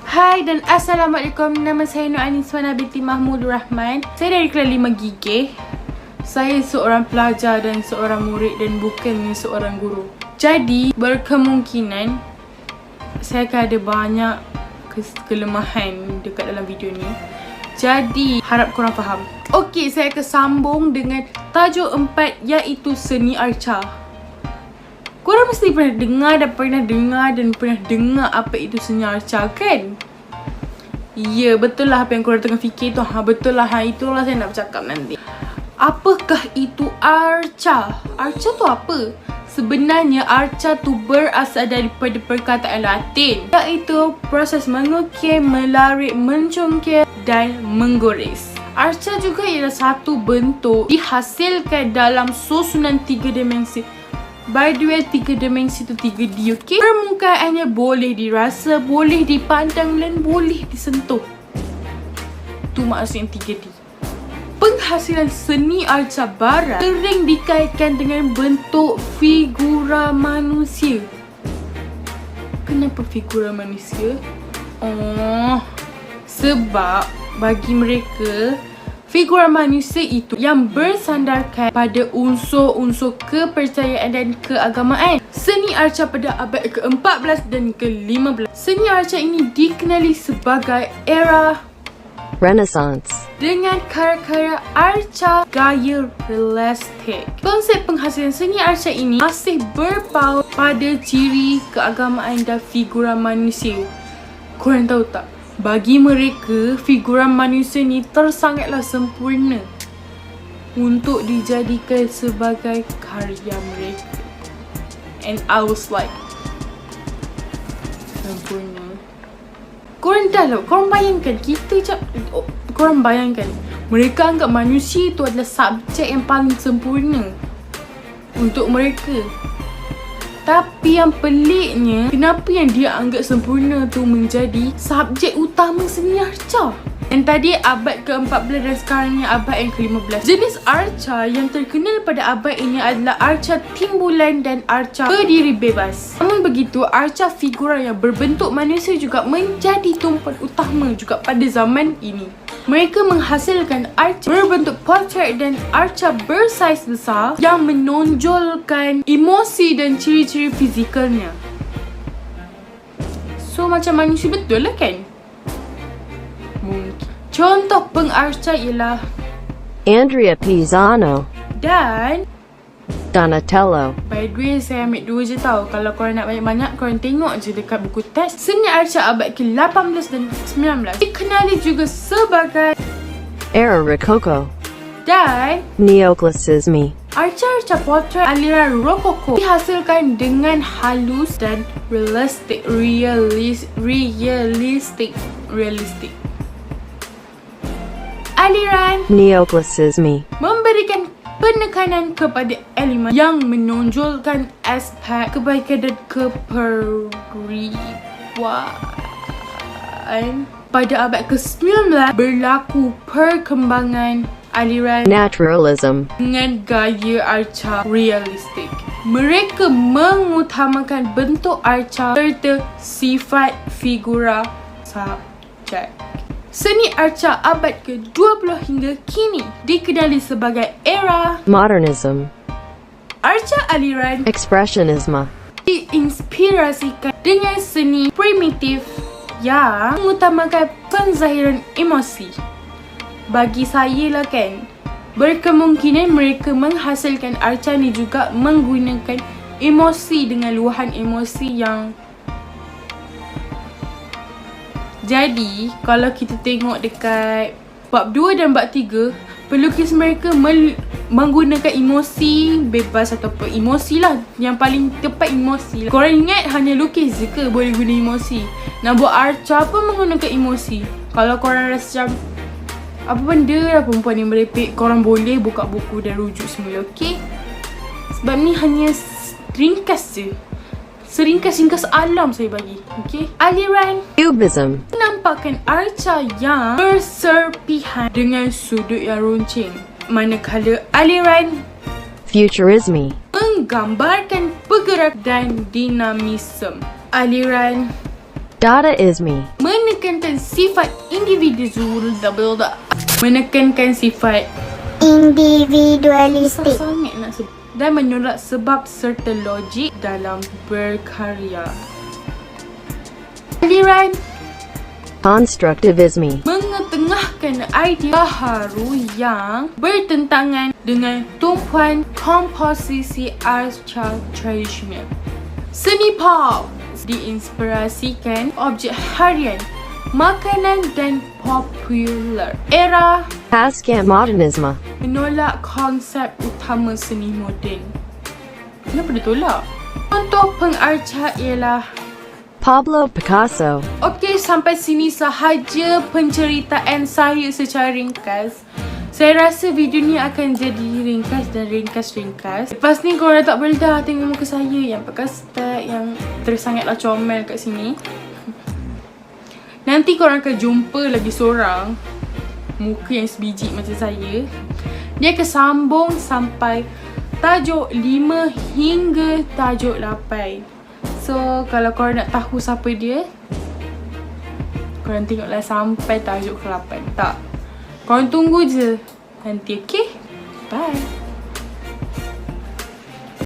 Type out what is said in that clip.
Hai dan Assalamualaikum. Nama saya Nur Aniswana binti Mahmudur Rahman. Saya dari kelas 5 gigih. Saya seorang pelajar dan seorang murid dan bukannya seorang guru. Jadi berkemungkinan saya akan ada banyak kelemahan dekat dalam video ni. Jadi harap korang faham. Okey, saya akan sambung dengan tajuk 4 iaitu Seni Arca. Korang mesti pernah dengar apa itu seni arca kan? Ya, betul lah apa yang korang tengah fikir tu. Betul lah. Itulah saya nak bercakap nanti. Apakah itu arca? Arca tu apa? Sebenarnya arca tu berasal daripada perkataan Latin, iaitu proses mengukir, melarik, mencongkir dan menggores. Arca juga ialah satu bentuk dihasilkan dalam susunan 3 dimensi. By the way, 3 dimensi tu 3D, okay? Permukaannya boleh dirasa, boleh dipandang dan boleh disentuh. Tu maksudnya 3D. Penghasilan seni arca barat sering dikaitkan dengan bentuk figura manusia. Kenapa figura manusia? Sebab bagi mereka figura manusia itu yang bersandarkan pada unsur-unsur kepercayaan dan keagamaan. Seni arca pada abad ke-14 dan ke-15. Seni arca ini dikenali sebagai era Renaissance dengan karya-karya arca gaya realistik. Konsep penghasilan seni arca ini masih berpaut pada ciri keagamaan dan figura manusia. Korang tahu tak? Bagi mereka, figura manusia ni tersangatlah sempurna untuk dijadikan sebagai karya mereka. And I was like, sempurna. Korang dah lah, korang bayangkan korang bayangkan mereka anggap manusia itu adalah subjek yang paling sempurna untuk mereka. Tapi yang peliknya, kenapa yang dia anggap sempurna tu menjadi subjek utama seni arca? Dan tadi abad ke-14 dan sekarangnya abad yang ke-15. Jenis arca yang terkenal pada abad ini adalah arca timbulan dan arca berdiri bebas. Namun begitu, arca figura yang berbentuk manusia juga menjadi tumpuan utama juga pada zaman ini. Mereka menghasilkan arca berbentuk portrait dan arca bersaiz besar yang menonjolkan emosi dan ciri-ciri fizikalnya. So macam manusia betul lah kan? Mungkin. Contoh pengarca ialah Andrea Pisano dan Donatello. By the way, saya ambil 2 je tau. Kalau korang nak banyak-banyak, korang tengok je dekat buku teks. Seni arca abad ke-18 dan 19 dikenali juga sebagai Era Rococo dan Neoclassicisme. arca-arca potret aliran Rokoko dihasilkan dengan halus dan realistik. Aliran Neoclassicisme memberikan penekanan kepada elemen yang menonjolkan aspek kebaikan dan keperiwaan. Pada abad ke-19 berlaku perkembangan aliran Naturalism dengan gaya arca realistik. Mereka mengutamakan bentuk arca serta sifat figura subjek. Seni arca abad ke-20 hingga kini dikenali sebagai era Modernism arca aliran Expressionisme diinspirasikan dengan seni primitif yang mengutamakan penzahiran emosi. Bagi saya lah kan, berkemungkinan mereka menghasilkan arca ni juga menggunakan emosi dengan luahan emosi yang. Jadi, kalau kita tengok dekat bab 2 dan bab 3, pelukis mereka menggunakan emosi bebas ataupun emosi lah. Yang paling tepat emosi lah. Korang ingat hanya lukis je ke boleh guna emosi? Nak buat arca pun menggunakan emosi. Kalau korang rasa macam apa benda lah perempuan yang merepek, korang boleh buka buku dan rujuk semula, okay? Sebab ni hanya ringkas je. Seringkas-ringkas alam saya bagi, okay? Aliran Cubism menampakkan arca yang berserpihan dengan sudut yang runcing. Manakala aliran Futurisme menggambarkan pergerakan dan dinamisme. Aliran Dadaisme menekan menekankan sifat individu, menekankan sifat individualistik, sangat nak sebut, dan menolak sebab serta logik dalam berkarya. Aliran Constructivism. mengetengahkan idea baharu yang bertentangan dengan tumpuan komposisi Arca tradisional. Seni pop diinspirasikan objek harian, makanan dan popular. Era Pasca modernisme. menolak konsep utama seni moden. Kenapa dia tolak? Contoh pengarca ialah Pablo Picasso. okey, sampai sini sahaja penceritaan saya secara ringkas. Saya rasa video ni akan jadi ringkas dan ringkas. Lepas ni korang tak boleh dah tengok muka saya yang pakai stek, yang tersangatlah comel kat sini. Nanti korang akan jumpa lagi seorang muka yang sebiji macam saya. Dia akan sambung sampai tajuk 5 hingga tajuk 8. So, kalau korang nak tahu siapa dia, korang tengoklah sampai tajuk ke-8. Tak, korang tunggu je nanti, okay? Bye.